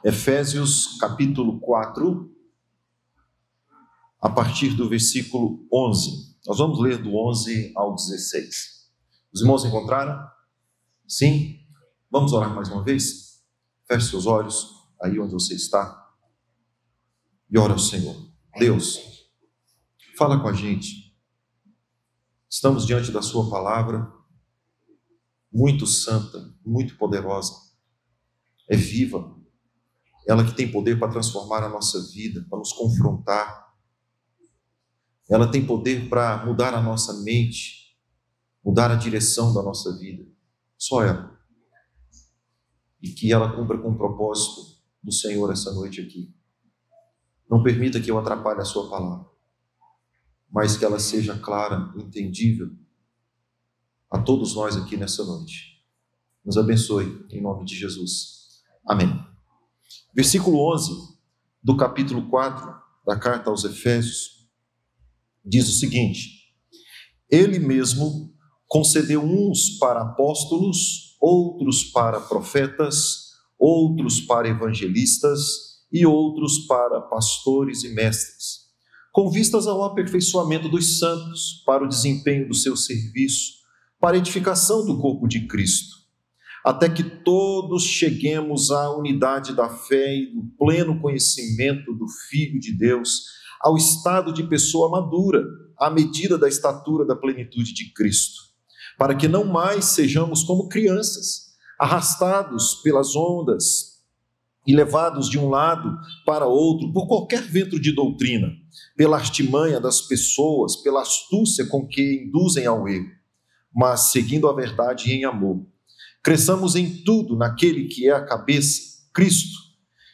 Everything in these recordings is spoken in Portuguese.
Efésios capítulo 4, a partir do versículo 11. Nós vamos ler do 11 ao 16. Os irmãos encontraram? Sim? Vamos orar mais uma vez? Feche seus olhos aí onde você está e ora ao Senhor. Deus, fala com a gente. Estamos diante da sua palavra, muito santa, muito poderosa. É viva. Ela que tem poder para transformar a nossa vida, para nos confrontar. Ela tem poder para mudar a nossa mente, mudar a direção da nossa vida. Só ela. E que ela cumpra com o propósito do Senhor essa noite aqui. Não permita que eu atrapalhe a sua palavra, mas que ela seja clara, entendível a todos nós aqui nessa noite. Nos abençoe, em nome de Jesus. Amém. Versículo 11 do capítulo 4 da carta aos Efésios diz o seguinte: Ele mesmo concedeu uns para apóstolos, outros para profetas, outros para evangelistas e outros para pastores e mestres, com vistas ao aperfeiçoamento dos santos, para o desempenho do seu serviço, para a edificação do corpo de Cristo, até que todos cheguemos à unidade da fé e do pleno conhecimento do Filho de Deus, ao estado de pessoa madura, à medida da estatura da plenitude de Cristo, para que não mais sejamos como crianças, arrastados pelas ondas e levados de um lado para outro por qualquer vento de doutrina, pela artimanha das pessoas, pela astúcia com que induzem ao erro, mas seguindo a verdade em amor. Cresçamos em tudo naquele que é a cabeça, Cristo,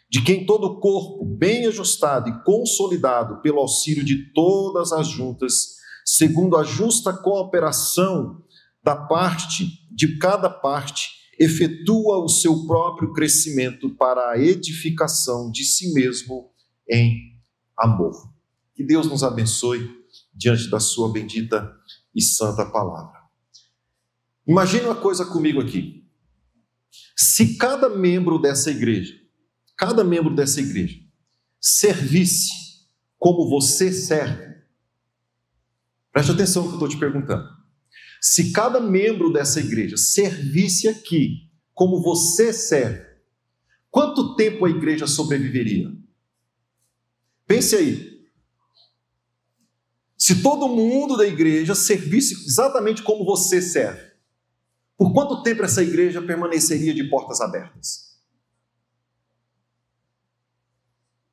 de quem todo o corpo, bem ajustado e consolidado pelo auxílio de todas as juntas, segundo a justa cooperação da parte, de cada parte, efetua o seu próprio crescimento para a edificação de si mesmo em amor. Que Deus nos abençoe diante da sua bendita e santa palavra. Imagine uma coisa comigo aqui. Se cada membro dessa igreja, servisse como você serve, preste atenção no que eu estou te perguntando. Se cada membro dessa igreja servisse aqui como você serve, quanto tempo a igreja sobreviveria? Pense aí. Se todo mundo da igreja servisse exatamente como você serve, por quanto tempo essa igreja permaneceria de portas abertas?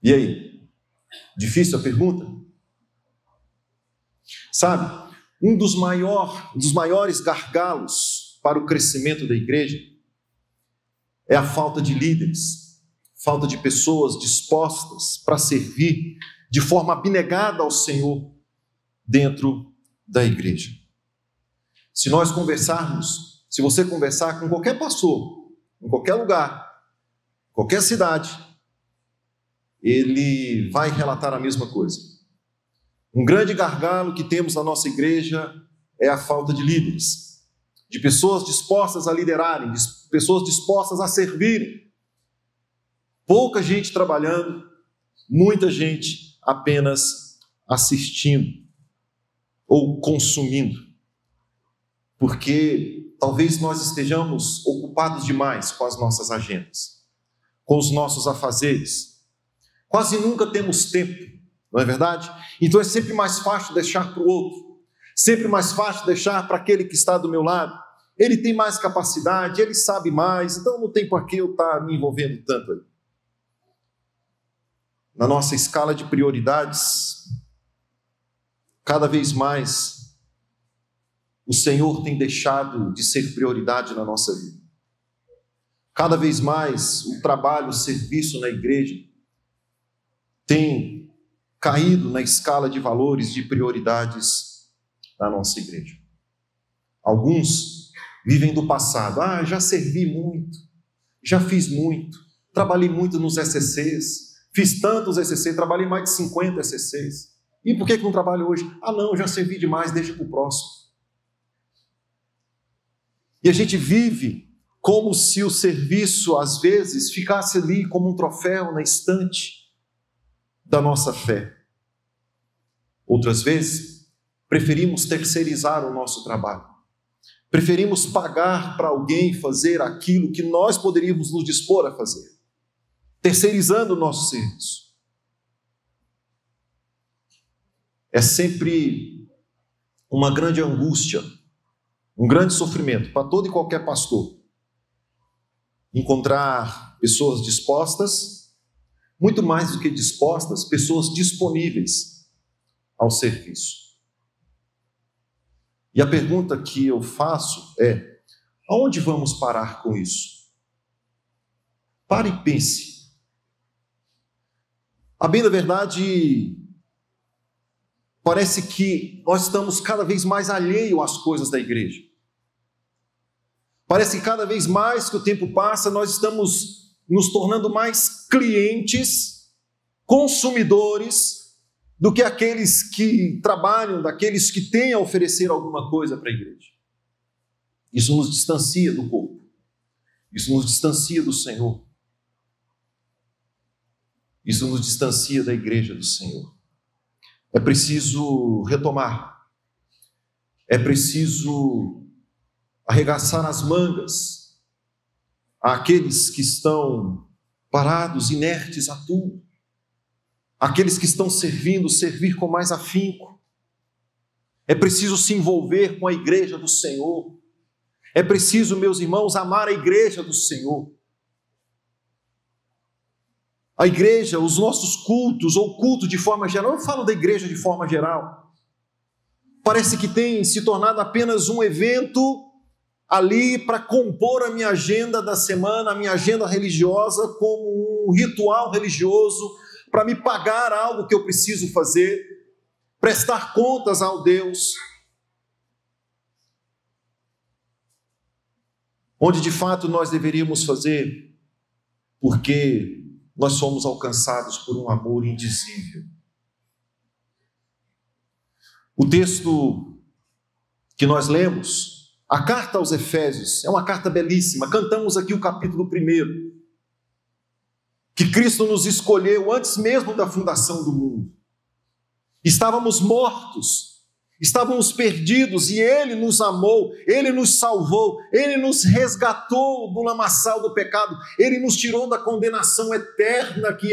E aí? Difícil a pergunta? Sabe, um dos maiores gargalos para o crescimento da igreja é a falta de líderes, falta de pessoas dispostas para servir de forma abnegada ao Senhor dentro da igreja. Se você conversar com qualquer pastor, em qualquer lugar, qualquer cidade, ele vai relatar a mesma coisa. Um grande gargalo que temos na nossa igreja é a falta de líderes, de pessoas dispostas a liderarem, de pessoas dispostas a servirem. Pouca gente trabalhando, muita gente apenas assistindo ou consumindo, porque talvez nós estejamos ocupados demais com as nossas agendas, com os nossos afazeres. Quase nunca temos tempo, não é verdade? Então é sempre mais fácil deixar para o outro, sempre mais fácil deixar para aquele que está do meu lado. Ele tem mais capacidade, ele sabe mais, então não tem por que eu estar me envolvendo tanto aí. Na nossa escala de prioridades, cada vez mais o Senhor tem deixado de ser prioridade na nossa vida. Cada vez mais o trabalho, o serviço na igreja tem caído na escala de valores, de prioridades da nossa igreja. Alguns vivem do passado. Já servi muito, já fiz muito, trabalhei muito nos ECCs, fiz tantos ECCs, trabalhei mais de 50 ECCs. E por que não trabalho hoje? Não, já servi demais, deixa para o próximo. E a gente vive como se o serviço, às vezes, ficasse ali como um troféu na estante da nossa fé. Outras vezes, preferimos terceirizar o nosso trabalho. Preferimos pagar para alguém fazer aquilo que nós poderíamos nos dispor a fazer, terceirizando o nosso serviço. É sempre uma grande angústia, um grande sofrimento para todo e qualquer pastor encontrar pessoas dispostas, muito mais do que dispostas, pessoas disponíveis ao serviço. E a pergunta que eu faço é: aonde vamos parar com isso? Pare e pense. A bem da verdade, parece que nós estamos cada vez mais alheios às coisas da igreja. Parece que cada vez mais que o tempo passa, nós estamos nos tornando mais clientes, consumidores, do que aqueles que trabalham, daqueles que têm a oferecer alguma coisa para a igreja. Isso nos distancia do corpo. Isso nos distancia do Senhor. Isso nos distancia da igreja do Senhor. É preciso retomar. É preciso arregaçar as mangas àqueles que estão parados, inertes a tudo. Aqueles que estão servindo, servir com mais afinco. É preciso se envolver com a igreja do Senhor. É preciso, meus irmãos, amar a igreja do Senhor. A igreja, os nossos cultos, ou culto de forma geral, eu falo da igreja de forma geral, parece que tem se tornado apenas um evento ali para compor a minha agenda da semana, a minha agenda religiosa, como um ritual religioso, para me pagar algo que eu preciso fazer, prestar contas ao Deus, onde de fato nós deveríamos fazer, porque nós somos alcançados por um amor indizível. O texto que nós lemos, a carta aos Efésios, é uma carta belíssima. Cantamos aqui o capítulo 1, que Cristo nos escolheu antes mesmo da fundação do mundo. Estávamos mortos, estávamos perdidos, e Ele nos amou, Ele nos salvou, Ele nos resgatou do lamaçal do pecado, Ele nos tirou da condenação eterna que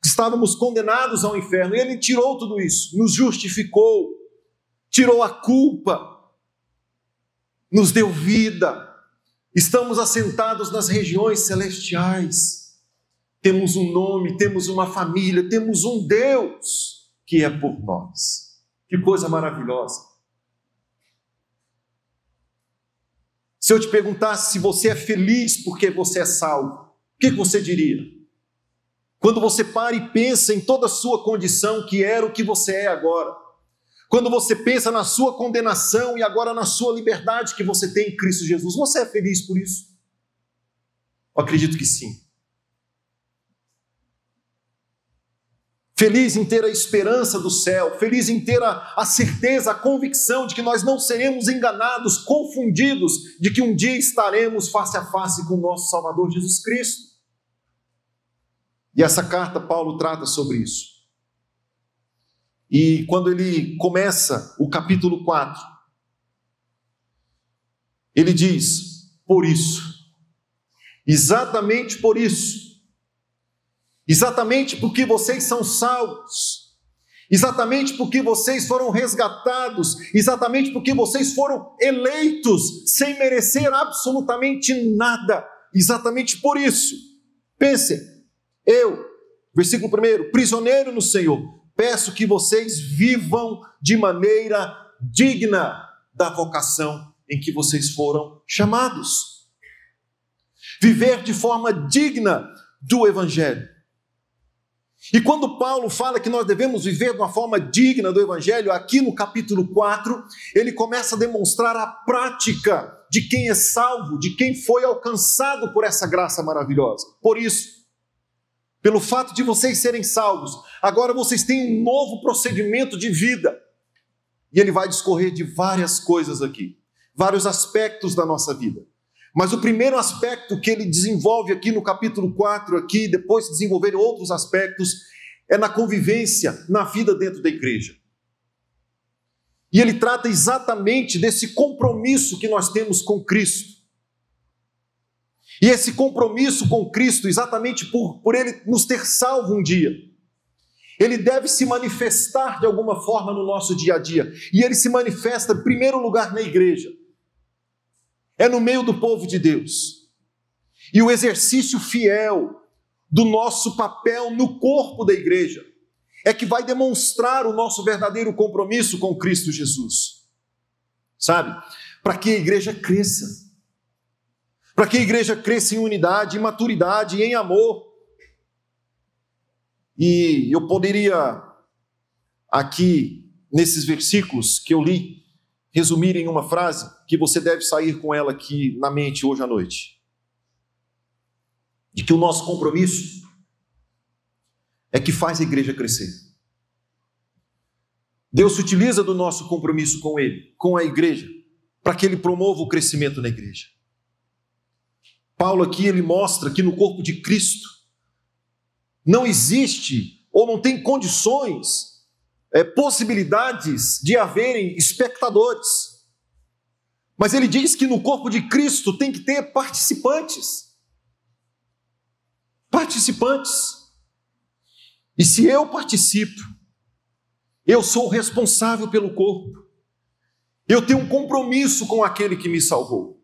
estávamos condenados ao inferno. Ele tirou tudo isso, nos justificou, tirou a culpa, nos deu vida, estamos assentados nas regiões celestiais, temos um nome, temos uma família, temos um Deus que é por nós. Que coisa maravilhosa. Se eu te perguntasse se você é feliz porque você é salvo, o que você diria? Quando você para e pensa em toda a sua condição, que era o que você é agora, quando você pensa na sua condenação e agora na sua liberdade que você tem em Cristo Jesus, você é feliz por isso? Eu acredito que sim. Feliz em ter a esperança do céu, feliz em ter a certeza, a convicção de que nós não seremos enganados, confundidos, de que um dia estaremos face a face com o nosso Salvador Jesus Cristo. E essa carta, Paulo trata sobre isso. E quando ele começa o capítulo 4, ele diz: por isso, exatamente por isso, exatamente porque vocês são salvos, exatamente porque vocês foram resgatados, exatamente porque vocês foram eleitos sem merecer absolutamente nada, exatamente por isso, pensem, eu, versículo 1, prisioneiro no Senhor, peço que vocês vivam de maneira digna da vocação em que vocês foram chamados. Viver de forma digna do Evangelho. E quando Paulo fala que nós devemos viver de uma forma digna do Evangelho, aqui no capítulo 4, ele começa a demonstrar a prática de quem é salvo, de quem foi alcançado por essa graça maravilhosa. Por isso, pelo fato de vocês serem salvos, agora vocês têm um novo procedimento de vida. E ele vai discorrer de várias coisas aqui, vários aspectos da nossa vida. Mas o primeiro aspecto que ele desenvolve aqui no capítulo 4, aqui, depois de desenvolver outros aspectos, é na convivência, na vida dentro da igreja. E ele trata exatamente desse compromisso que nós temos com Cristo. E esse compromisso com Cristo, exatamente por ele nos ter salvo um dia, ele deve se manifestar de alguma forma no nosso dia a dia. E ele se manifesta, em primeiro lugar, na igreja. É no meio do povo de Deus. E o exercício fiel do nosso papel no corpo da igreja é que vai demonstrar o nosso verdadeiro compromisso com Cristo Jesus. Sabe? Para que a igreja cresça. Para que a igreja cresça em unidade, em maturidade, em amor. E eu poderia, aqui, nesses versículos que eu li, resumir em uma frase que você deve sair com ela aqui na mente hoje à noite. De que o nosso compromisso é que faz a igreja crescer. Deus se utiliza do nosso compromisso com Ele, com a igreja, para que Ele promova o crescimento na igreja. Paulo aqui, ele mostra que no corpo de Cristo não existe ou não tem condições, possibilidades de haverem espectadores. Mas ele diz que no corpo de Cristo tem que ter participantes. Participantes. E se eu participo, eu sou o responsável pelo corpo. Eu tenho um compromisso com aquele que me salvou.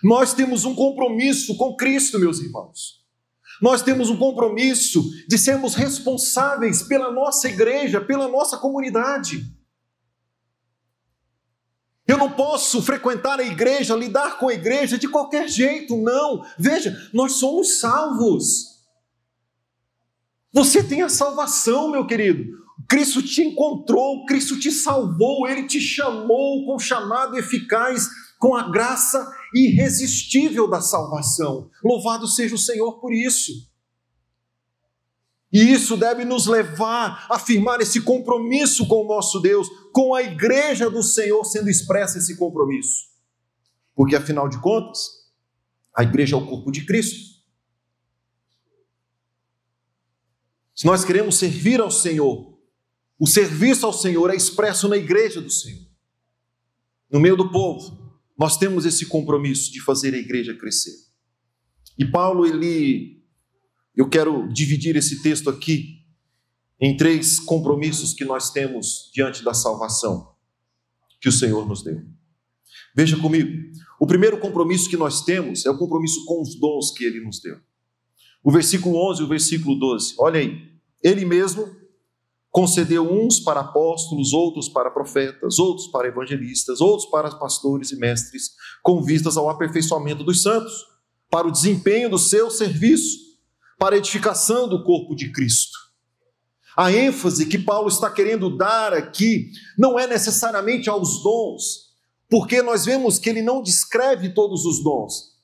Nós temos um compromisso com Cristo, meus irmãos. Nós temos um compromisso de sermos responsáveis pela nossa igreja, pela nossa comunidade. Eu não posso frequentar a igreja, lidar com a igreja de qualquer jeito, não. Veja, nós somos salvos. Você tem a salvação, meu querido. Cristo te encontrou, Cristo te salvou, Ele te chamou com um chamado eficaz, com a graça irresistível da salvação. Louvado seja o Senhor por isso. E isso deve nos levar a firmar esse compromisso com o nosso Deus, com a igreja do Senhor sendo expressa esse compromisso. Porque, afinal de contas, a igreja é o corpo de Cristo. Se nós queremos servir ao Senhor, o serviço ao Senhor é expresso na igreja do Senhor. No meio do povo, nós temos esse compromisso de fazer a igreja crescer. E Paulo, eu quero dividir esse texto aqui em 3 compromissos que nós temos diante da salvação que o Senhor nos deu. Veja comigo, o primeiro compromisso que nós temos é o compromisso com os dons que Ele nos deu. O versículo 11 e o versículo 12, olha aí. Ele mesmo concedeu uns para apóstolos, outros para profetas, outros para evangelistas, outros para pastores e mestres, com vistas ao aperfeiçoamento dos santos, para o desempenho do seu serviço, para a edificação do corpo de Cristo. A ênfase que Paulo está querendo dar aqui não é necessariamente aos dons, porque nós vemos que ele não descreve todos os dons.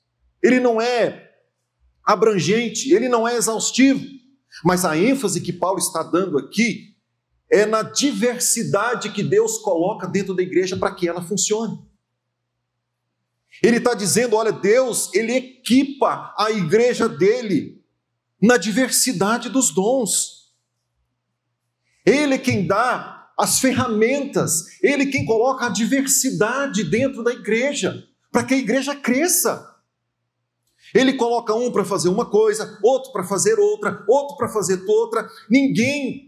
Ele não é abrangente, ele não é exaustivo, mas a ênfase que Paulo está dando aqui é na diversidade que Deus coloca dentro da igreja para que ela funcione. Ele está dizendo, olha, Deus, Ele equipa a igreja dele na diversidade dos dons. Ele é quem dá as ferramentas, Ele é quem coloca a diversidade dentro da igreja, para que a igreja cresça. Ele coloca um para fazer uma coisa, outro para fazer outra, outro para fazer outra.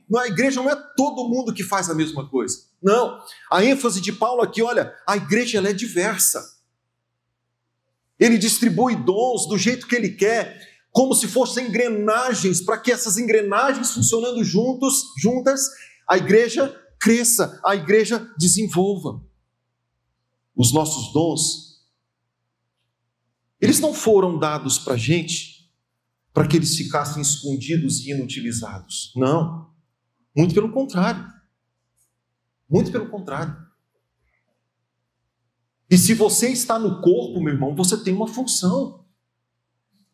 Na igreja não é todo mundo que faz a mesma coisa. Não, a ênfase de Paulo aqui, olha, a igreja ela é diversa. Ele distribui dons do jeito que Ele quer, como se fossem engrenagens, para que essas engrenagens funcionando juntas, a igreja cresça, a igreja desenvolva. Os nossos dons, eles não foram dados para a gente para que eles ficassem escondidos e inutilizados. Não, muito pelo contrário. Muito pelo contrário. E se você está no corpo, meu irmão, você tem uma função.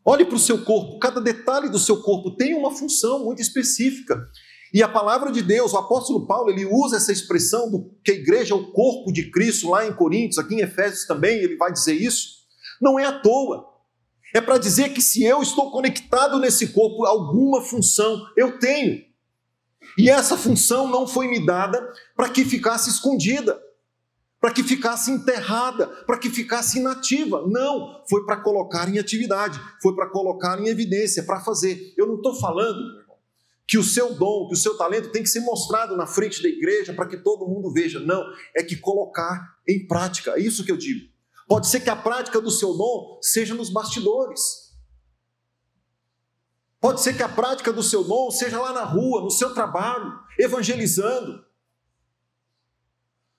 Olhe para o seu corpo, cada detalhe do seu corpo tem uma função muito específica. E a palavra de Deus, o apóstolo Paulo, ele usa essa expressão que a igreja é o corpo de Cristo, lá em Coríntios, aqui em Efésios também, ele vai dizer isso. Não é à toa. É para dizer que se eu estou conectado nesse corpo, alguma função eu tenho. E essa função não foi me dada para que ficasse escondida, para que ficasse enterrada, para que ficasse inativa. Não, foi para colocar em atividade, foi para colocar em evidência, para fazer. Eu não estou falando, meu irmão, que o seu dom, que o seu talento tem que ser mostrado na frente da igreja para que todo mundo veja. Não, é que colocar em prática, é isso que eu digo. Pode ser que a prática do seu dom seja nos bastidores. Pode ser que a prática do seu dom seja lá na rua, no seu trabalho, evangelizando,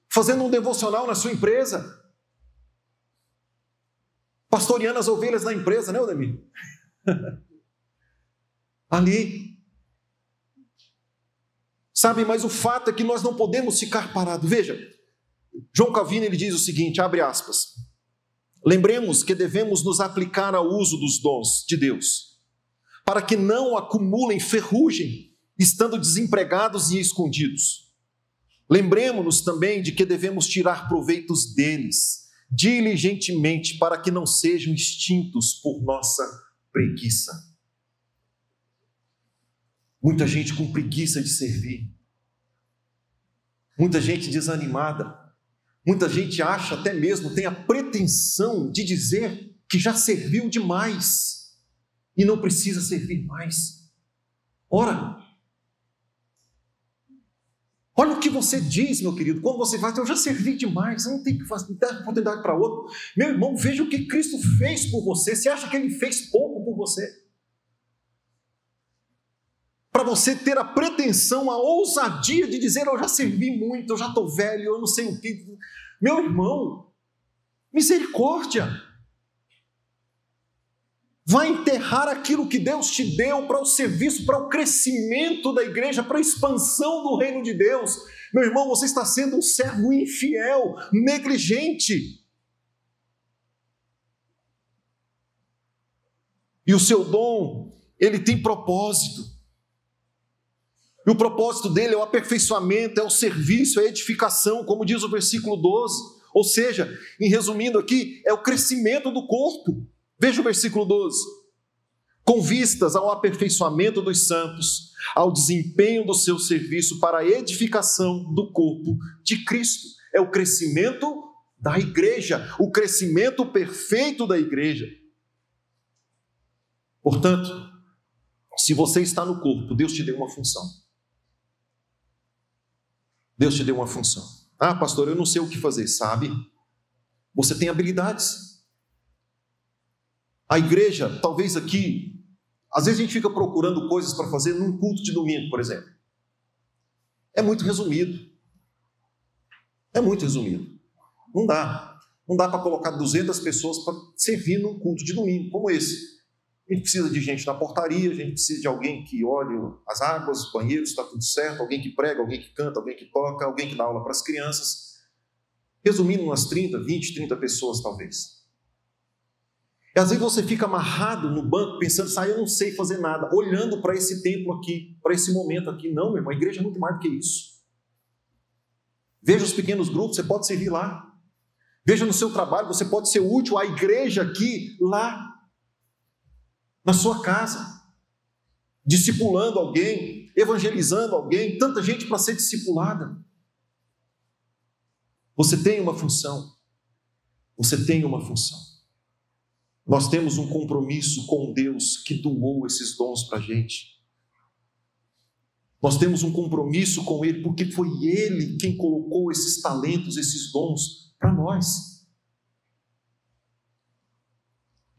fazendo um devocional na sua empresa, pastoreando as ovelhas da empresa, né, Odemir? Ali. Sabe, mas o fato é que nós não podemos ficar parados. Veja, João Calvino ele diz o seguinte, abre aspas, lembremos que devemos nos aplicar ao uso dos dons de Deus, para que não acumulem ferrugem, estando desempregados e escondidos. Lembremos-nos também de que devemos tirar proveitos deles, diligentemente, para que não sejam extintos por nossa preguiça. Muita gente com preguiça de servir, muita gente desanimada, muita gente acha até mesmo, tem a pretensão de dizer que já serviu demais e não precisa servir mais. Ora, olha o que você diz, meu querido, quando você fala, eu já servi demais, eu não tenho que fazer, não tenho oportunidade para outro. Meu irmão, veja o que Cristo fez por você. Você acha que Ele fez pouco por você? Para você ter a pretensão, a ousadia de dizer, eu já servi muito, eu já estou velho, eu não sei o que. Meu irmão, misericórdia. Vai enterrar aquilo que Deus te deu para o serviço, para o crescimento da igreja, para a expansão do reino de Deus. Meu irmão, você está sendo um servo infiel, negligente. E o seu dom, ele tem propósito. E o propósito dele é o aperfeiçoamento, é o serviço, é a edificação, como diz o versículo 12. Ou seja, em resumindo aqui, é o crescimento do corpo. Veja o versículo 12. Com vistas ao aperfeiçoamento dos santos, ao desempenho do seu serviço para a edificação do corpo de Cristo. É o crescimento da igreja, o crescimento perfeito da igreja. Portanto, se você está no corpo, Deus te deu uma função. Deus te deu uma função. Ah, pastor, eu não sei o que fazer. Sabe? Você tem habilidades. A igreja, talvez aqui, às vezes a gente fica procurando coisas para fazer num culto de domingo, por exemplo. É muito resumido. É muito resumido. Não dá. Não dá para colocar 200 pessoas para servir num culto de domingo, como esse. A gente precisa de gente na portaria, a gente precisa de alguém que olhe as águas, os banheiros, está tudo certo, alguém que prega, alguém que canta, alguém que toca, alguém que dá aula para as crianças. Resumindo, umas 30, 20, 30 pessoas, talvez. E às vezes você fica amarrado no banco, pensando, eu não sei fazer nada, olhando para esse templo aqui, para esse momento aqui. Não, meu irmão, a igreja é muito mais do que isso. Veja os pequenos grupos, você pode servir lá. Veja no seu trabalho, você pode ser útil à igreja aqui, lá, na sua casa, discipulando alguém, evangelizando alguém, tanta gente para ser discipulada. Você tem uma função. Você tem uma função. Nós temos um compromisso com Deus que doou esses dons para a gente. Nós temos um compromisso com Ele, porque foi Ele quem colocou esses talentos, esses dons para nós.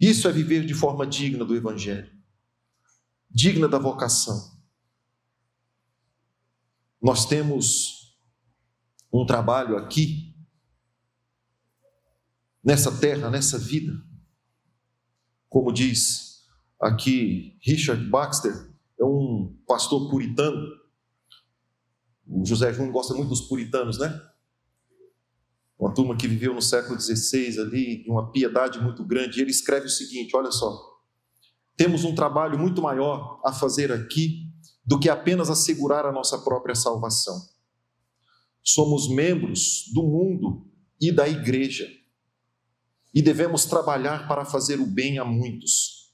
Isso é viver de forma digna do Evangelho, digna da vocação. Nós temos um trabalho aqui, nessa terra, nessa vida. Como diz aqui Richard Baxter, é um pastor puritano. O José Júnior gosta muito dos puritanos, né? Uma turma que viveu no século XVI ali, de uma piedade muito grande. E ele escreve o seguinte, olha só. Temos um trabalho muito maior a fazer aqui do que apenas assegurar a nossa própria salvação. Somos membros do mundo e da igreja. e devemos trabalhar para fazer o bem a muitos.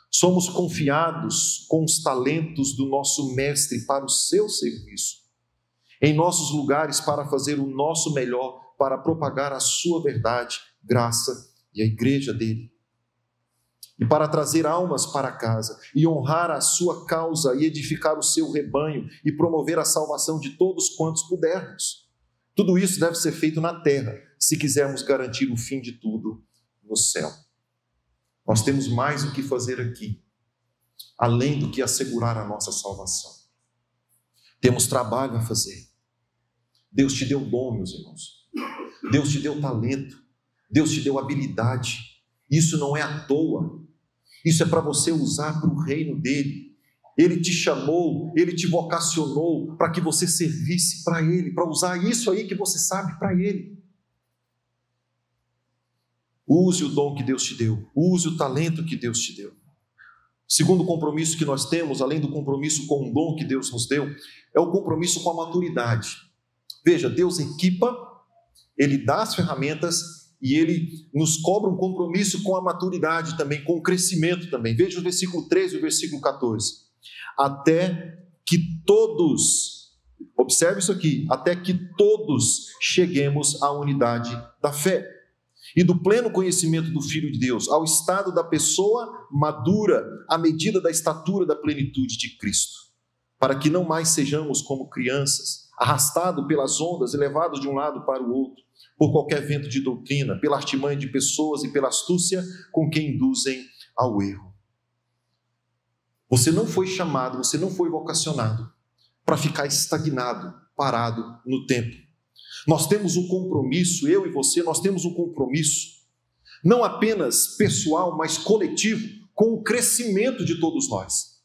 Somos confiados com os talentos do nosso Mestre para o seu serviço, em nossos lugares para fazer o nosso melhor, para propagar a sua verdade, graça e a igreja dele, e para trazer almas para casa, e honrar a sua causa, e edificar o seu rebanho, e promover a salvação de todos quantos pudermos. Tudo isso deve ser feito na terra, se quisermos garantir o fim de tudo no céu. Nós temos mais o que fazer aqui, além do que assegurar a nossa salvação. Temos trabalho a fazer. Deus te deu dom, meus irmãos. Deus te deu talento. Deus te deu habilidade. Isso não é à toa. Isso é para você usar para o reino dele. Ele te chamou, ele te vocacionou para que você servisse para ele, para usar isso aí que você sabe para ele. Use o dom que Deus te deu. Use o talento que Deus te deu. Segundo compromisso que nós temos, além do compromisso com o dom que Deus nos deu, é o compromisso com a maturidade. Veja, Deus equipa, ele dá as ferramentas e ele nos cobra um compromisso com a maturidade também, com o crescimento também. Veja o versículo 13 e o versículo 14. Até que todos, observe isso aqui, até que todos cheguemos à unidade da fé e do pleno conhecimento do Filho de Deus, ao estado da pessoa madura, à medida da estatura da plenitude de Cristo, para que não mais sejamos como crianças, arrastados pelas ondas e levados de um lado para o outro, por qualquer vento de doutrina, pela artimanha de pessoas e pela astúcia com que induzem ao erro. Você não foi chamado, você não foi vocacionado para ficar estagnado, parado no tempo. Nós temos um compromisso, eu e você, nós temos um compromisso, não apenas pessoal, mas coletivo, com o crescimento de todos nós.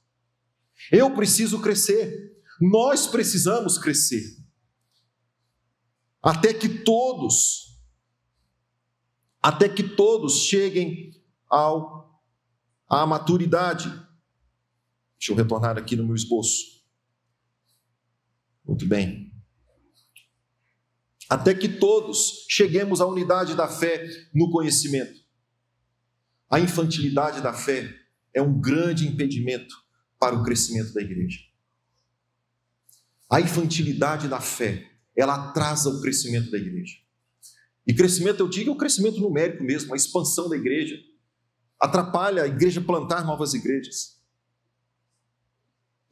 Eu preciso crescer, nós precisamos crescer, até que todos cheguem à maturidade. Deixa eu retornar aqui no meu esboço. Muito bem. Até que todos cheguemos à unidade da fé no conhecimento. A infantilidade da fé é um grande impedimento para o crescimento da igreja. A infantilidade da fé, ela atrasa o crescimento da igreja. E crescimento, eu digo, é o crescimento numérico mesmo, a expansão da igreja. Atrapalha a igreja plantar novas igrejas.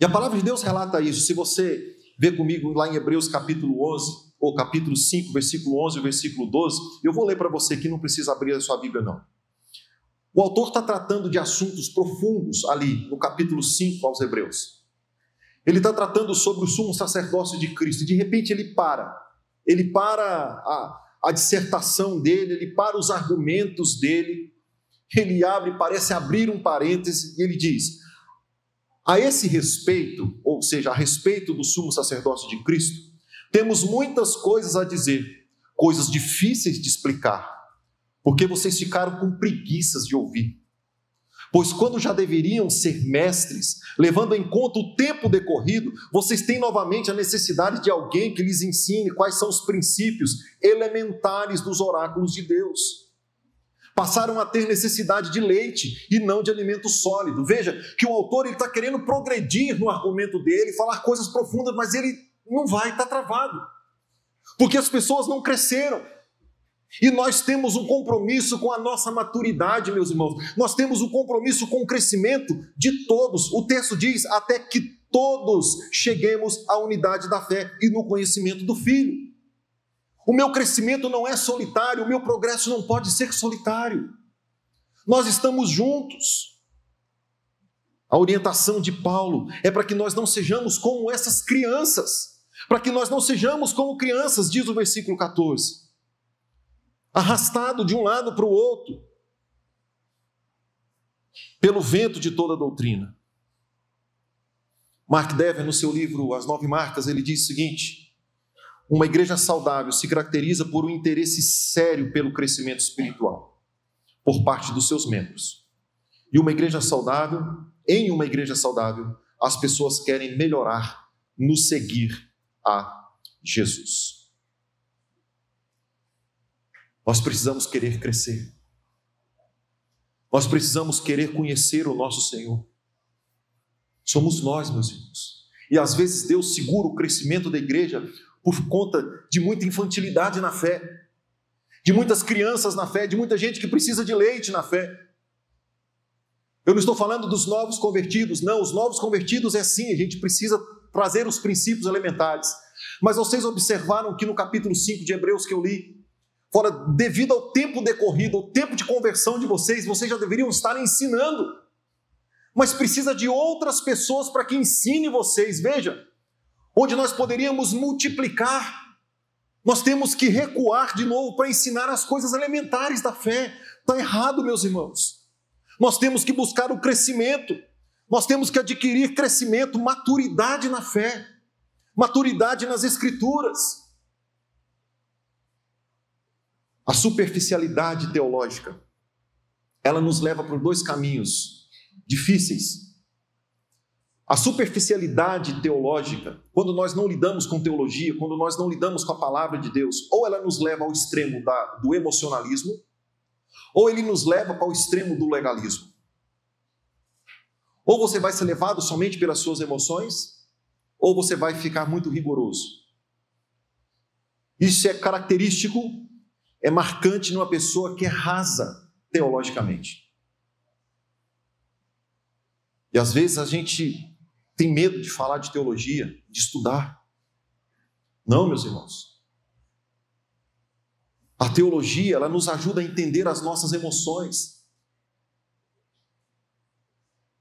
E a palavra de Deus relata isso. Se você ver comigo lá em Hebreus capítulo 11, ou capítulo 5, versículo 11 e versículo 12, eu vou ler para você aqui, não precisa abrir a sua Bíblia não. O autor está tratando de assuntos profundos ali, no capítulo 5 aos Hebreus. Ele está tratando sobre o sumo sacerdócio de Cristo, e de repente ele para a dissertação dele, ele para os argumentos dele, ele abre, parece abrir um parêntese, e ele diz: a esse respeito, ou seja, a respeito do sumo sacerdócio de Cristo, temos muitas coisas a dizer, coisas difíceis de explicar, porque vocês ficaram com preguiças de ouvir. Pois quando já deveriam ser mestres, levando em conta o tempo decorrido, vocês têm novamente a necessidade de alguém que lhes ensine quais são os princípios elementares dos oráculos de Deus. Passaram a ter necessidade de leite e não de alimento sólido. Veja que o autor está querendo progredir no argumento dele, falar coisas profundas, mas ele não vai, está travado, porque as pessoas não cresceram. E nós temos um compromisso com a nossa maturidade, meus irmãos. Nós temos um compromisso com o crescimento de todos. O texto diz: até que todos cheguemos à unidade da fé e no conhecimento do Filho. O meu crescimento não é solitário, o meu progresso não pode ser solitário. Nós estamos juntos. A orientação de Paulo é para que nós não sejamos como essas crianças, para que nós não sejamos como crianças, diz o versículo 14, arrastado de um lado para o outro, pelo vento de toda doutrina. Mark Dever, no seu livro As 9 Marcas, ele diz o seguinte: uma igreja saudável se caracteriza por um interesse sério pelo crescimento espiritual, por parte dos seus membros. E em uma igreja saudável, as pessoas querem melhorar no seguir a Jesus. Nós precisamos querer crescer. Nós precisamos querer conhecer o nosso Senhor. Somos nós, meus irmãos. E às vezes Deus segura o crescimento da igreja por conta de muita infantilidade na fé, de muitas crianças na fé, de muita gente que precisa de leite na fé. Eu não estou falando dos novos convertidos, não. Os novos convertidos é sim, a gente precisa trazer os princípios elementares. Mas vocês observaram que no capítulo 5 de Hebreus que eu li, fora, devido ao tempo decorrido, ao tempo de conversão de vocês, vocês já deveriam estar ensinando. Mas precisa de outras pessoas para que ensine vocês. Veja, onde nós poderíamos multiplicar, nós temos que recuar de novo para ensinar as coisas elementares da fé. Está errado, meus irmãos. Nós temos que buscar o crescimento, nós temos que adquirir crescimento, maturidade na fé, maturidade nas Escrituras. A superficialidade teológica, ela nos leva por dois caminhos difíceis. A superficialidade teológica, quando nós não lidamos com teologia, quando nós não lidamos com a palavra de Deus, ou ela nos leva ao extremo do emocionalismo, ou ele nos leva para o extremo do legalismo. Ou você vai ser levado somente pelas suas emoções, ou você vai ficar muito rigoroso. Isso é característico, é marcante numa pessoa que é rasa teologicamente. E às vezes a gente tem medo de falar de teologia, de estudar. Não, meus irmãos. A teologia, ela nos ajuda a entender as nossas emoções.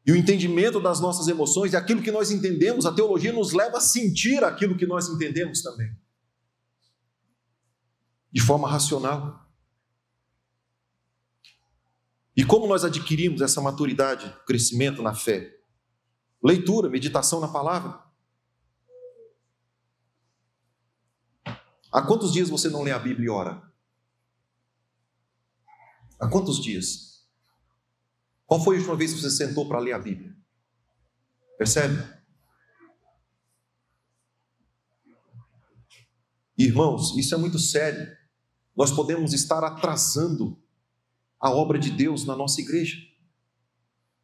E o entendimento das nossas emoções, e aquilo que nós entendemos, a teologia nos leva a sentir aquilo que nós entendemos também. De forma racional. E como nós adquirimos essa maturidade, crescimento na fé? Leitura, meditação na palavra. Há quantos dias você não lê a Bíblia e ora? Há quantos dias? Qual foi a última vez que você sentou para ler a Bíblia? Percebe? Irmãos, isso é muito sério. Nós podemos estar atrasando a obra de Deus na nossa igreja.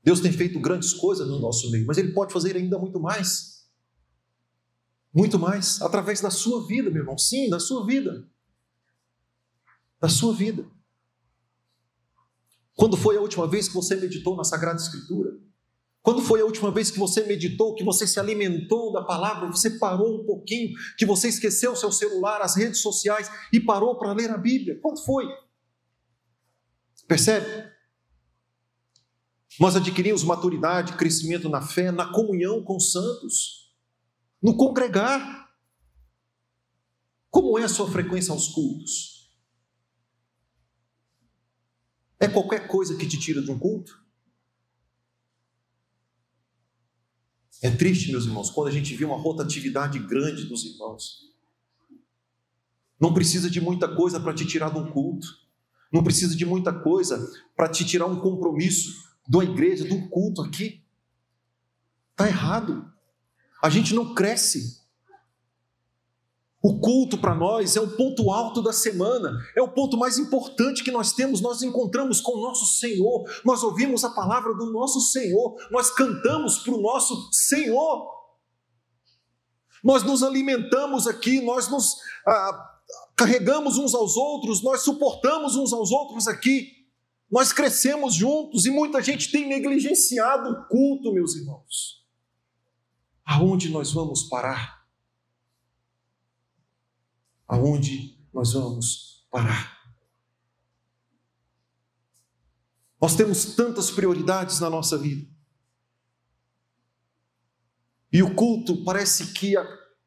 Deus tem feito grandes coisas no nosso meio, mas Ele pode fazer ainda muito mais. Muito mais, através da sua vida, meu irmão. Sim, da sua vida. Da sua vida. Quando foi a última vez que você meditou na Sagrada Escritura? Quando foi a última vez que você meditou, que você se alimentou da palavra, você parou um pouquinho, que você esqueceu o seu celular, as redes sociais e parou para ler a Bíblia? Quando foi? Percebe? Nós adquirimos maturidade, crescimento na fé, na comunhão com os santos, no congregar. Como é a sua frequência aos cultos? É qualquer coisa que te tira de um culto? É triste, meus irmãos, quando a gente vê uma rotatividade grande dos irmãos. Não precisa de muita coisa para te tirar de um culto. Não precisa de muita coisa para te tirar um compromisso da igreja, do culto aqui. Está errado. A gente não cresce. O culto para nós é o ponto alto da semana, é o ponto mais importante que nós temos. Nós encontramos com o nosso Senhor, nós ouvimos a palavra do nosso Senhor, nós cantamos para o nosso Senhor, nós nos alimentamos aqui, nós nos carregamos uns aos outros, nós suportamos uns aos outros aqui, nós crescemos juntos e muita gente tem negligenciado o culto, meus irmãos. Aonde nós vamos parar? Aonde nós vamos parar? Nós temos tantas prioridades na nossa vida. E o culto parece que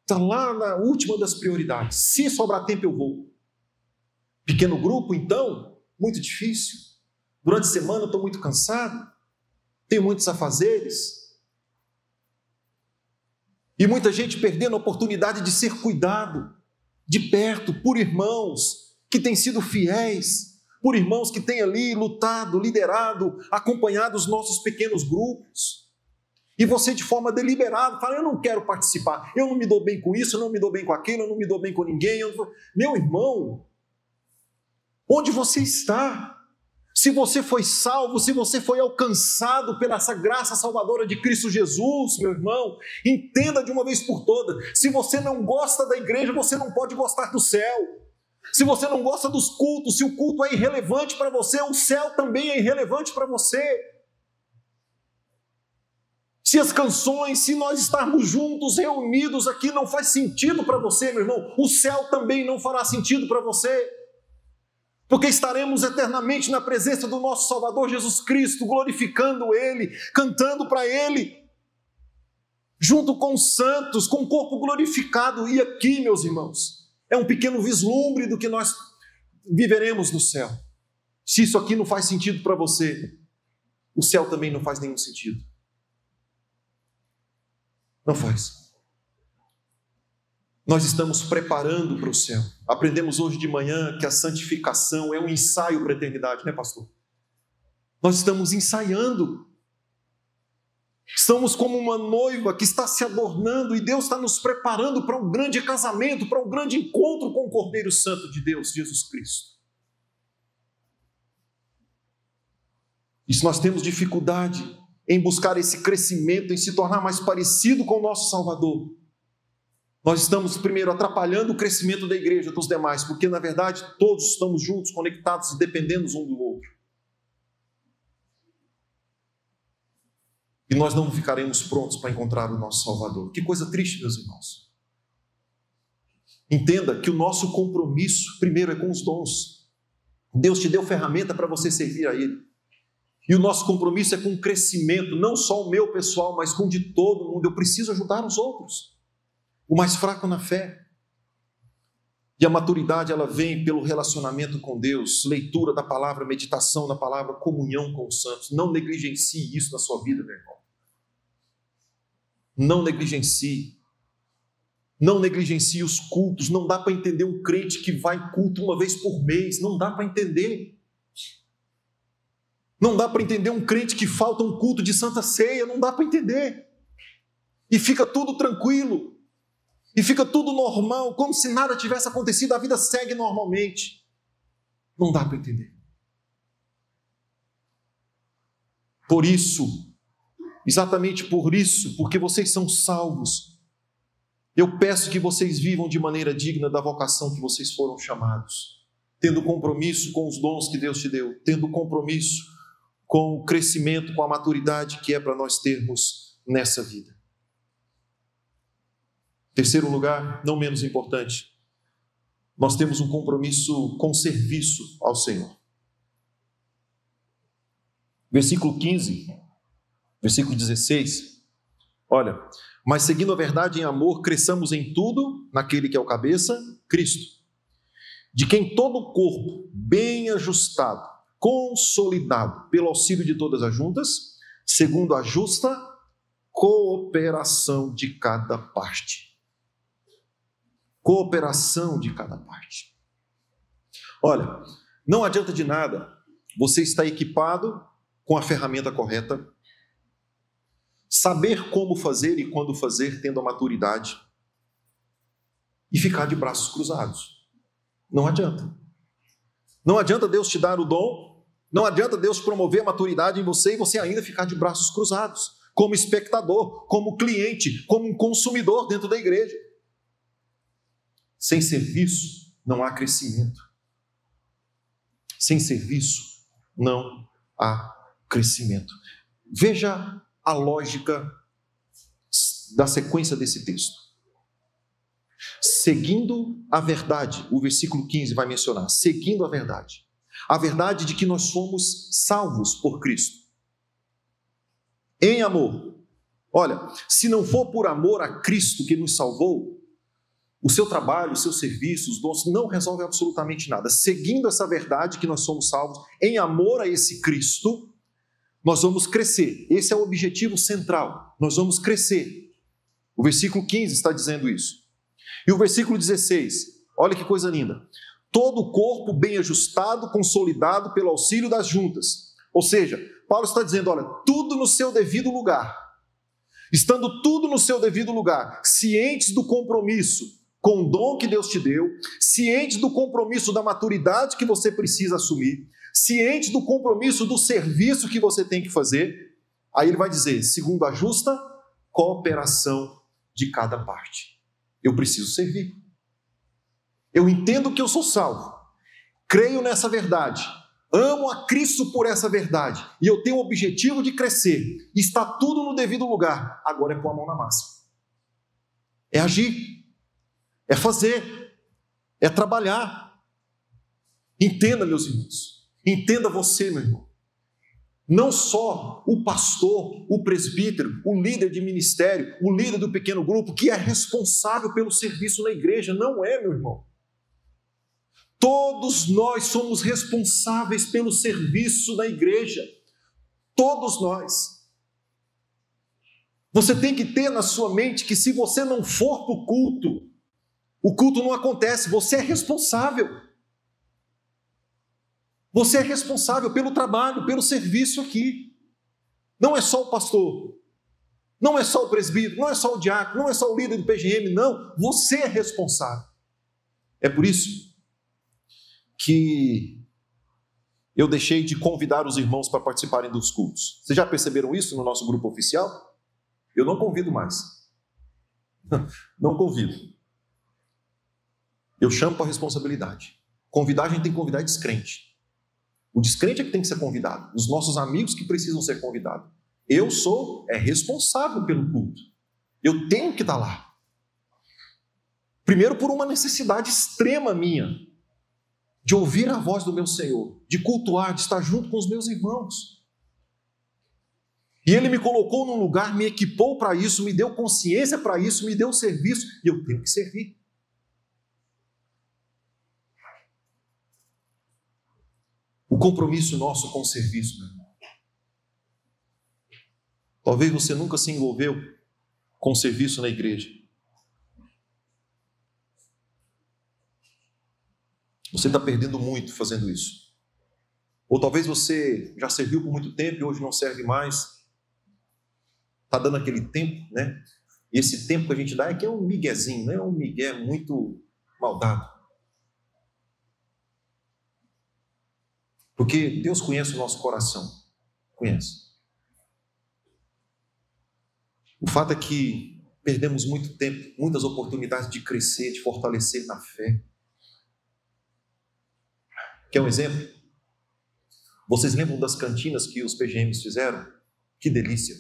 está lá na última das prioridades. Se sobrar tempo, eu vou. Pequeno grupo, então, muito difícil. Durante a semana eu estou muito cansado. Tenho muitos afazeres. E muita gente perdendo a oportunidade de ser cuidado de perto, por irmãos que têm sido fiéis, por irmãos que têm ali lutado, liderado, acompanhado os nossos pequenos grupos. E você de forma deliberada fala, eu não quero participar, eu não me dou bem com isso, eu não me dou bem com aquilo, eu não me dou bem com ninguém. Meu irmão, onde você está? Se você foi salvo, se você foi alcançado pela essa graça salvadora de Cristo Jesus, meu irmão, entenda de uma vez por todas: se você não gosta da igreja, você não pode gostar do céu. Se você não gosta dos cultos, se o culto é irrelevante para você, o céu também é irrelevante para você. Se as canções, se nós estarmos juntos, reunidos aqui, não faz sentido para você, meu irmão, o céu também não fará sentido para você. Porque estaremos eternamente na presença do nosso Salvador Jesus Cristo, glorificando Ele, cantando para Ele, junto com os santos, com o corpo glorificado. E aqui, meus irmãos, é um pequeno vislumbre do que nós viveremos no céu. Se isso aqui não faz sentido para você, o céu também não faz nenhum sentido. Não faz. Nós estamos preparando para o céu. Aprendemos hoje de manhã que a santificação é um ensaio para a eternidade, né, pastor? Nós estamos ensaiando. Estamos como uma noiva que está se adornando e Deus está nos preparando para um grande casamento, para um grande encontro com o Cordeiro Santo de Deus, Jesus Cristo. E se nós temos dificuldade em buscar esse crescimento, em se tornar mais parecido com o nosso Salvador, nós estamos primeiro atrapalhando o crescimento da igreja dos demais, porque na verdade todos estamos juntos, conectados e dependendo um do outro. E nós não ficaremos prontos para encontrar o nosso Salvador. Que coisa triste, meus irmãos. Entenda que o nosso compromisso primeiro é com os dons. Deus te deu ferramenta para você servir a Ele. E o nosso compromisso é com o crescimento, não só o meu pessoal, mas com o de todo mundo. Eu preciso ajudar os outros. O mais fraco na fé. E a maturidade, ela vem pelo relacionamento com Deus, leitura da palavra, meditação na palavra, comunhão com os santos. Não negligencie isso na sua vida, meu irmão. Não negligencie. Não negligencie os cultos. Não dá para entender um crente que vai culto uma vez por mês. Não dá para entender. Não dá para entender um crente que falta um culto de Santa Ceia. Não dá para entender. E fica tudo tranquilo. E fica tudo normal, como se nada tivesse acontecido, a vida segue normalmente. Não dá para entender. Por isso, exatamente por isso, porque vocês são salvos, eu peço que vocês vivam de maneira digna da vocação que vocês foram chamados, tendo compromisso com os dons que Deus te deu, tendo compromisso com o crescimento, com a maturidade que é para nós termos nessa vida. Terceiro lugar, não menos importante, nós temos um compromisso com serviço ao Senhor. Versículo 15, versículo 16, olha: mas seguindo a verdade em amor, cresçamos em tudo naquele que é o cabeça, Cristo, de quem todo o corpo, bem ajustado, consolidado pelo auxílio de todas as juntas, segundo a justa cooperação de cada parte. Cooperação de cada parte. Olha, não adianta de nada você estar equipado com a ferramenta correta, saber como fazer e quando fazer, tendo a maturidade, e ficar de braços cruzados. Não adianta. Não adianta Deus te dar o dom, não adianta Deus promover a maturidade em você e você ainda ficar de braços cruzados, como espectador, como cliente, como um consumidor dentro da igreja. Sem serviço não há crescimento. Sem serviço não há crescimento. Veja a lógica da sequência desse texto. Seguindo a verdade, o versículo 15 vai mencionar, seguindo a verdade de que nós somos salvos por Cristo. Em amor. Olha, se não for por amor a Cristo que nos salvou, o seu trabalho, o seu serviço, os dons não resolvem absolutamente nada. Seguindo essa verdade que nós somos salvos, em amor a esse Cristo, nós vamos crescer. Esse é o objetivo central. Nós vamos crescer. O versículo 15 está dizendo isso. E o versículo 16, olha que coisa linda. Todo o corpo bem ajustado, consolidado pelo auxílio das juntas. Ou seja, Paulo está dizendo, olha, tudo no seu devido lugar. Estando tudo no seu devido lugar, cientes do compromisso com o dom que Deus te deu, ciente do compromisso da maturidade que você precisa assumir, ciente do compromisso, do serviço que você tem que fazer, aí ele vai dizer, segundo a justa cooperação de cada parte. Eu preciso servir. Eu entendo que eu sou salvo, creio nessa verdade, amo a Cristo por essa verdade, e eu tenho o objetivo de crescer, está tudo no devido lugar, agora é pôr a mão na massa. É agir, é fazer, é trabalhar. Entenda, meus irmãos, entenda você, meu irmão. Não só o pastor, o presbítero, o líder de ministério, o líder do pequeno grupo, que é responsável pelo serviço na igreja, não é, meu irmão. Todos nós somos responsáveis pelo serviço na igreja. Todos nós. Você tem que ter na sua mente que se você não for para o culto não acontece, você é responsável. Você é responsável pelo trabalho, pelo serviço aqui. Não é só o pastor, não é só o presbítero, não é só o diácono, não é só o líder do PGM, não. Você é responsável. É por isso que eu deixei de convidar os irmãos para participarem dos cultos. Vocês já perceberam isso no nosso grupo oficial? Eu não convido mais. Não convido. Eu chamo para a responsabilidade. Convidar, a gente tem que convidar descrente. O descrente é que tem que ser convidado. Os nossos amigos que precisam ser convidados. Eu sou responsável pelo culto. Eu tenho que estar lá. Primeiro por uma necessidade extrema minha, de ouvir a voz do meu Senhor, de cultuar, de estar junto com os meus irmãos. E Ele me colocou num lugar, me equipou para isso, me deu consciência para isso, me deu serviço, e eu tenho que servir. O compromisso nosso com o serviço, meu irmão. Talvez você nunca se envolveu com o serviço na igreja. Você está perdendo muito fazendo isso. Ou talvez você já serviu por muito tempo e hoje não serve mais. Está dando aquele tempo, né? E esse tempo que a gente dá é que é um miguezinho, né? É um migué muito maldado. Porque Deus conhece o nosso coração. Conhece. O fato é que perdemos muito tempo, muitas oportunidades de crescer, de fortalecer na fé. Quer um exemplo? Vocês lembram das cantinas que os PGMs fizeram? Que delícia!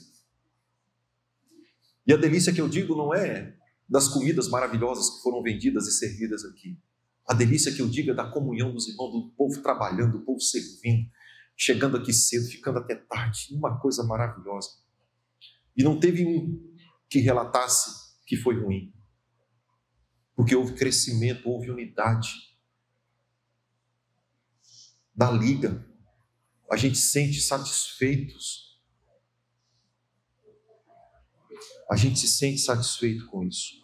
E a delícia que eu digo não é das comidas maravilhosas que foram vendidas e servidas aqui. A delícia que eu digo é da comunhão dos irmãos, do povo trabalhando, do povo servindo, chegando aqui cedo, ficando até tarde. Uma coisa maravilhosa. E não teve um que relatasse que foi ruim. Porque houve crescimento, houve unidade. Da liga, a gente se sente satisfeitos. A gente se sente satisfeito com isso.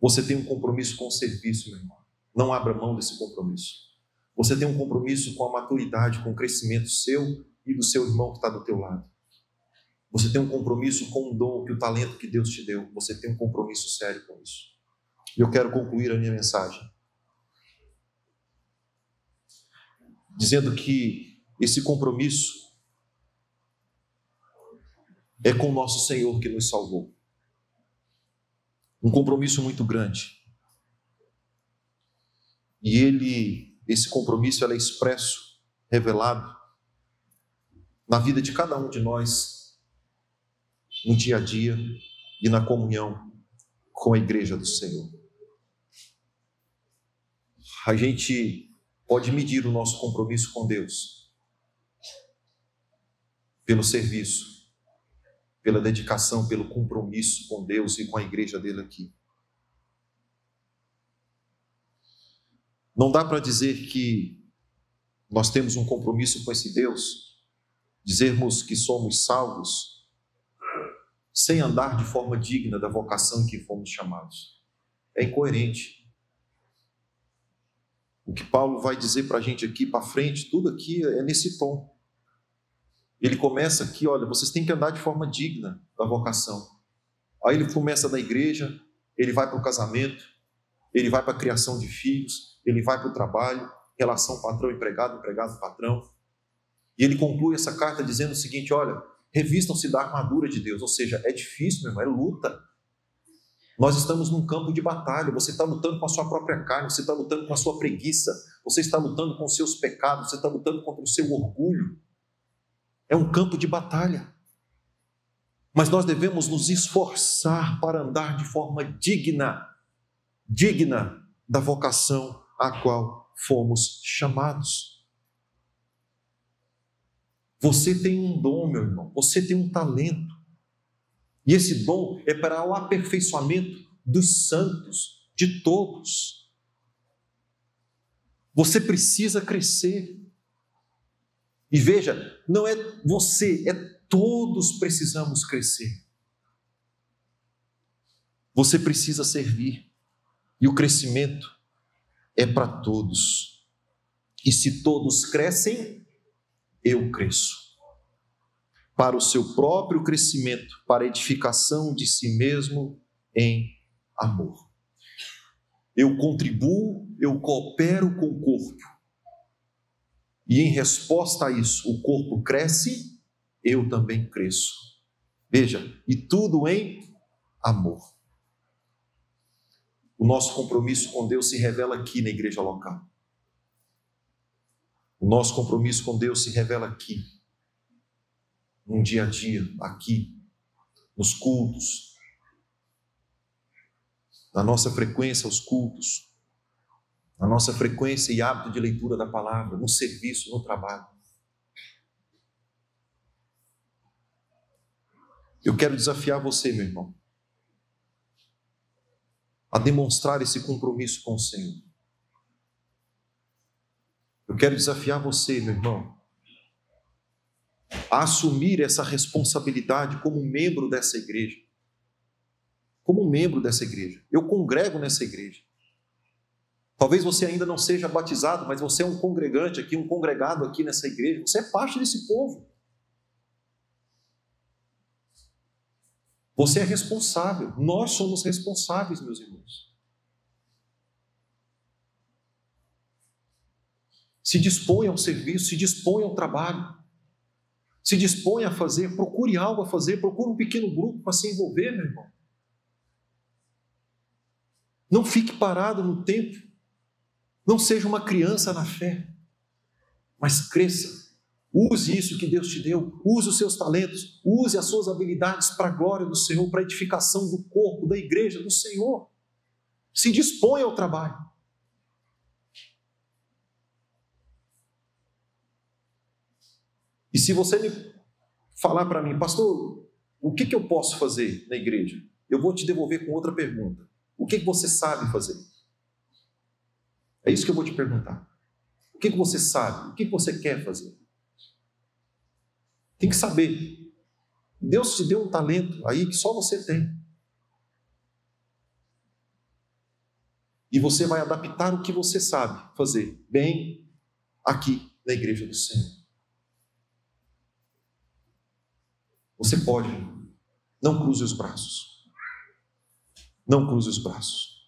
Você tem um compromisso com o serviço, meu irmão. Não abra mão desse compromisso. Você tem um compromisso com a maturidade, com o crescimento seu e do seu irmão que está do teu lado. Você tem um compromisso com o dom, que o talento que Deus te deu. Você tem um compromisso sério com isso. E eu quero concluir a minha mensagem dizendo que esse compromisso é com o nosso Senhor que nos salvou. Um compromisso muito grande. E esse compromisso é expresso, revelado na vida de cada um de nós, no dia a dia e na comunhão com a igreja do Senhor. A gente pode medir o nosso compromisso com Deus pelo serviço, pela dedicação, pelo compromisso com Deus e com a igreja dele aqui. Não dá para dizer que nós temos um compromisso com esse Deus, dizermos que somos salvos, sem andar de forma digna da vocação em que fomos chamados. É incoerente. O que Paulo vai dizer para a gente aqui para frente, tudo aqui é nesse tom. Ele começa aqui, olha, vocês têm que andar de forma digna da vocação. Aí ele começa na igreja, ele vai para o casamento, ele vai para a criação de filhos, ele vai para o trabalho, relação patrão-empregado, empregado-patrão. E ele conclui essa carta dizendo o seguinte: olha, revistam-se da armadura de Deus. Ou seja, é difícil, meu irmão, é luta. Nós estamos num campo de batalha. Você está lutando com a sua própria carne, você está lutando com a sua preguiça, você está lutando com os seus pecados, você está lutando contra o seu orgulho. É um campo de batalha. Mas nós devemos nos esforçar para andar de forma digna da vocação a qual fomos chamados. Você tem um dom, meu irmão, você tem um talento. E esse dom é para o aperfeiçoamento dos santos, de todos. Você precisa crescer. E veja, não é você, é todos precisamos crescer. Você precisa servir. E o crescimento é para todos. E se todos crescem, eu cresço. Para o seu próprio crescimento, para a edificação de si mesmo em amor. Eu contribuo, eu coopero com o corpo. E em resposta a isso, o corpo cresce, eu também cresço. Veja, e tudo em amor. O nosso compromisso com Deus se revela aqui na igreja local. O nosso compromisso com Deus se revela aqui, no dia a dia, aqui, nos cultos, na nossa frequência aos cultos, na nossa frequência e hábito de leitura da palavra, no serviço, no trabalho. Eu quero desafiar você, meu irmão, a demonstrar esse compromisso com o Senhor. Eu quero desafiar você, meu irmão, a assumir essa responsabilidade como membro dessa igreja. Como membro dessa igreja. Eu congrego nessa igreja. Talvez você ainda não seja batizado, mas você é um congregante aqui, um congregado aqui nessa igreja. Você é parte desse povo. Você é responsável. Nós somos responsáveis, meus irmãos. Se dispõe ao serviço, se dispõe ao trabalho. Se dispõe a fazer, procure algo a fazer, procure um pequeno grupo para se envolver, meu irmão. Não fique parado no tempo. Não seja uma criança na fé, mas cresça. Use isso que Deus te deu, use os seus talentos, use as suas habilidades para a glória do Senhor, para a edificação do corpo, da igreja do Senhor. Se dispõe ao trabalho. E se você me falar para mim, pastor, o que eu posso fazer na igreja? Eu vou te devolver com outra pergunta. O que você sabe fazer? É isso que eu vou te perguntar. O que você sabe? O que você quer fazer? Tem que saber. Deus te deu um talento aí que só você tem. E você vai adaptar o que você sabe fazer bem aqui na igreja do Senhor. Você pode. Não cruze os braços. Não cruze os braços.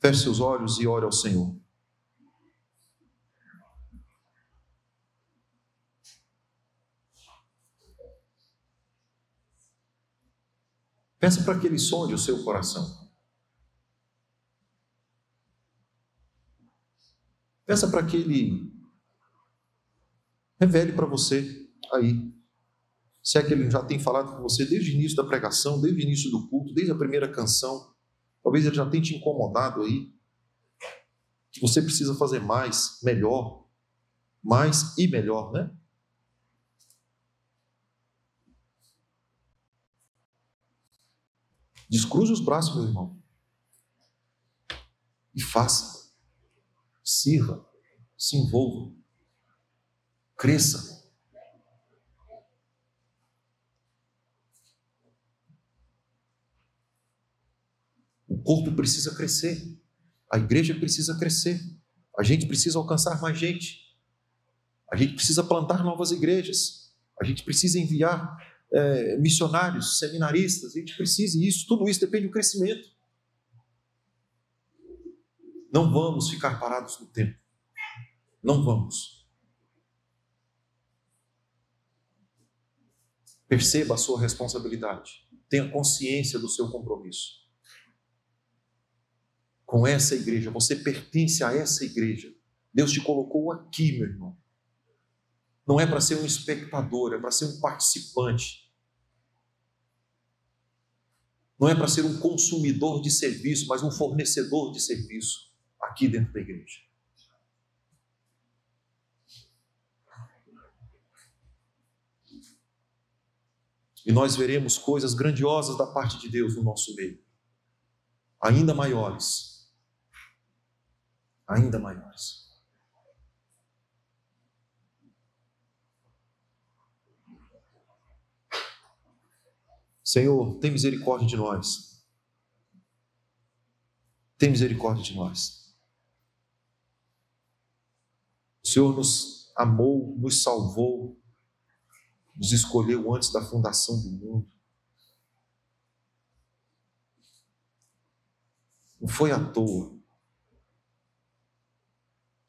Feche seus olhos e ore ao Senhor. Peça para que Ele sonde o seu coração. Peça para que Ele revele para você aí. Se é que Ele já tem falado com você desde o início da pregação, desde o início do culto, desde a primeira canção. Talvez Ele já tenha te incomodado aí. Que você precisa fazer mais, melhor. Mais e melhor, né? Descruze os braços, meu irmão. E faça. Sirva. Se envolva. Cresça. O corpo precisa crescer. A igreja precisa crescer. A gente precisa alcançar mais gente. A gente precisa plantar novas igrejas. A gente precisa enviar missionários, seminaristas. A gente precisa, e tudo isso depende do crescimento. Não vamos ficar parados no tempo. Não vamos. Perceba a sua responsabilidade. Tenha consciência do seu compromisso com essa igreja. Você pertence a essa igreja. Deus te colocou aqui, meu irmão. Não é para ser um espectador, é para ser um participante. Não é para ser um consumidor de serviço, mas um fornecedor de serviço aqui dentro da igreja. E nós veremos coisas grandiosas da parte de Deus no nosso meio. Ainda maiores. Ainda maiores. Senhor, tem misericórdia de nós. Tem misericórdia de nós. O Senhor nos amou, nos salvou, nos escolheu antes da fundação do mundo. Não foi à toa. O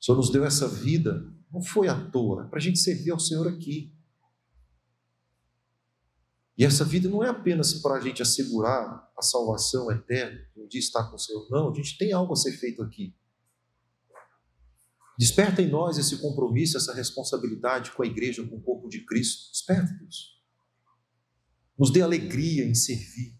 Senhor nos deu essa vida, não foi à toa, é para a gente servir ao Senhor aqui. E essa vida não é apenas para a gente assegurar a salvação eterna, um dia estar com o Senhor. Não, a gente tem algo a ser feito aqui. Desperta em nós esse compromisso, essa responsabilidade com a igreja, com o corpo de Cristo. Desperta, Deus. Nos dê alegria em servir,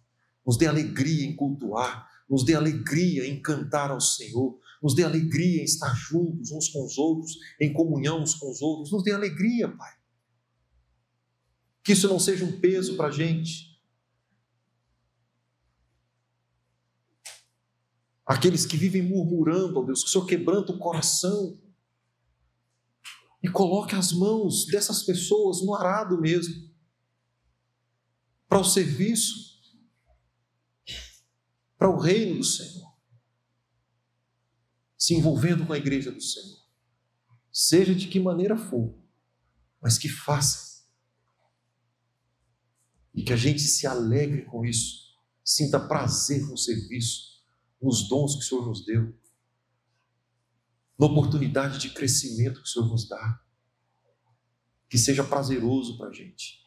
nos dê alegria em cultuar, nos dê alegria em cantar ao Senhor, nos dê alegria em estar juntos uns com os outros, em comunhão uns com os outros. Nos dê alegria, Pai. Que isso não seja um peso para a gente. Aqueles que vivem murmurando, ó Deus, que o Senhor quebranta o coração e coloque as mãos dessas pessoas no arado mesmo, para o serviço, para o reino do Senhor, se envolvendo com a igreja do Senhor, seja de que maneira for, mas que faça. E que a gente se alegre com isso, sinta prazer no serviço, nos dons que o Senhor nos deu, na oportunidade de crescimento que o Senhor nos dá, que seja prazeroso para a gente.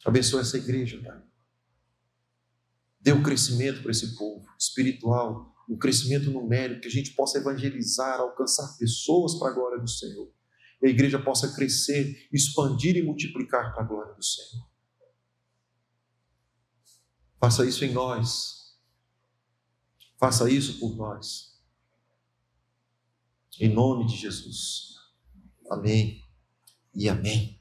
Abençoa essa igreja, Pai. Dê um crescimento para esse povo espiritual, um crescimento numérico, que a gente possa evangelizar, alcançar pessoas para a glória do Senhor. E a igreja possa crescer, expandir e multiplicar para a glória do Senhor. Faça isso em nós. Faça isso por nós. Em nome de Jesus. Amém e amém.